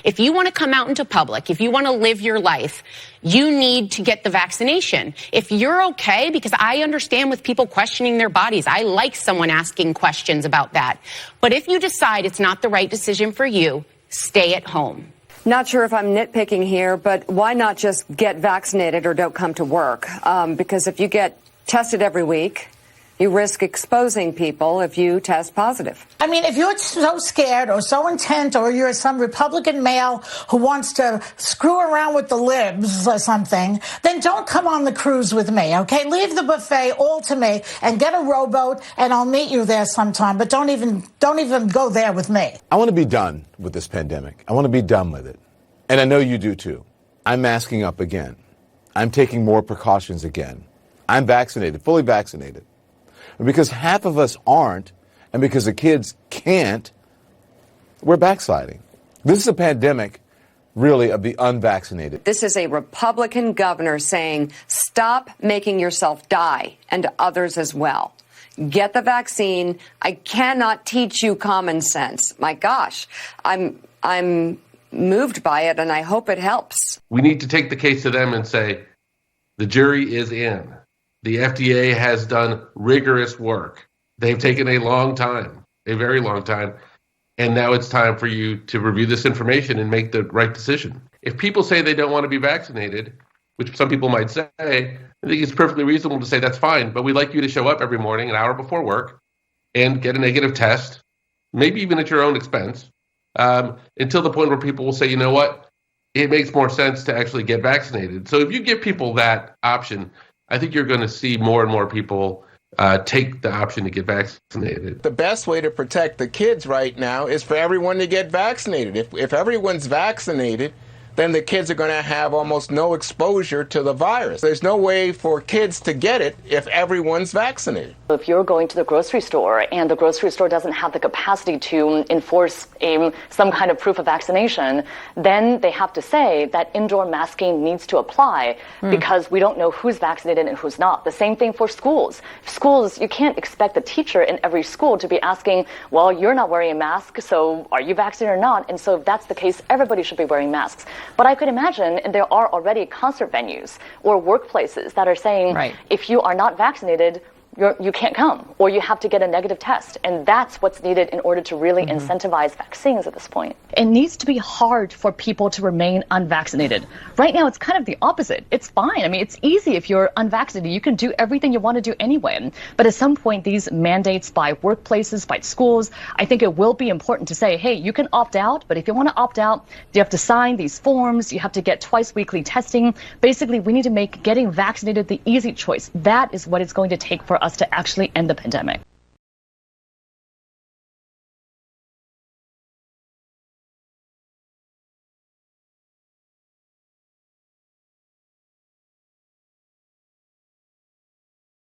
If you want to come out into public, if you want to live your life, you need to get the vaccination. If you're okay, because I understand with people questioning their bodies, I like someone asking questions about that. But if you decide it's not the right decision for you, stay at home. Not sure if I'm nitpicking here, but why not just get vaccinated or don't come to work? Because if you get tested every week, you risk exposing people if you test positive. I mean, if you're so scared or so intent, or you're some Republican male who wants to screw around with the libs or something, then don't come on the cruise with me, okay? Leave the buffet all to me and get a rowboat, and I'll meet you there sometime. But don't even go there with me. I want to be done with this pandemic. I want to be done with it. And I know you do too. I'm masking up again. I'm taking more precautions again. I'm vaccinated, fully vaccinated. And because half of us aren't, and because the kids can't, we're backsliding. This is a pandemic, really, of the unvaccinated. This is a Republican governor saying, stop making yourself die, and to others as well. Get the vaccine. I cannot teach you common sense. My gosh, I'm moved by it, and I hope it helps. We need to take the case to them and say, the jury is in. The FDA has done rigorous work. They've taken a long time, a very long time. And now it's time for you to review this information and make the right decision. If people say they don't want to be vaccinated, which some people might say, I think it's perfectly reasonable to say that's fine, but we'd like you to show up every morning an hour before work and get a negative test, maybe even at your own expense, until the point where people will say, you know what, it makes more sense to actually get vaccinated. So if you give people that option, I think you're going to see more and more people take the option to get vaccinated. The best way to protect the kids right now is for everyone to get vaccinated. If everyone's vaccinated, then the kids are going to have almost no exposure to the virus. There's no way for kids to get it if everyone's vaccinated. If you're going to the grocery store and the grocery store doesn't have the capacity to enforce some kind of proof of vaccination, then they have to say that indoor masking needs to apply because we don't know who's vaccinated and who's not. The same thing for schools. Schools, you can't expect the teacher in every school to be asking, well, you're not wearing a mask, so are you vaccinated or not? And so if that's the case, everybody should be wearing masks. But I could imagine, and there are already concert venues or workplaces that are saying, if you are not vaccinated, you can't come, or you have to get a negative test. And that's what's needed in order to really incentivize vaccines at this point. It needs to be hard for people to remain unvaccinated. Right now, it's kind of the opposite. It's fine. I mean, it's easy if you're unvaccinated. You can do everything you want to do anyway. But at some point, these mandates by workplaces, by schools, I think it will be important to say, hey, you can opt out, but if you want to opt out, you have to sign these forms. You have to get twice weekly testing. Basically, we need to make getting vaccinated the easy choice. That is what it's going to take for us to actually end the pandemic.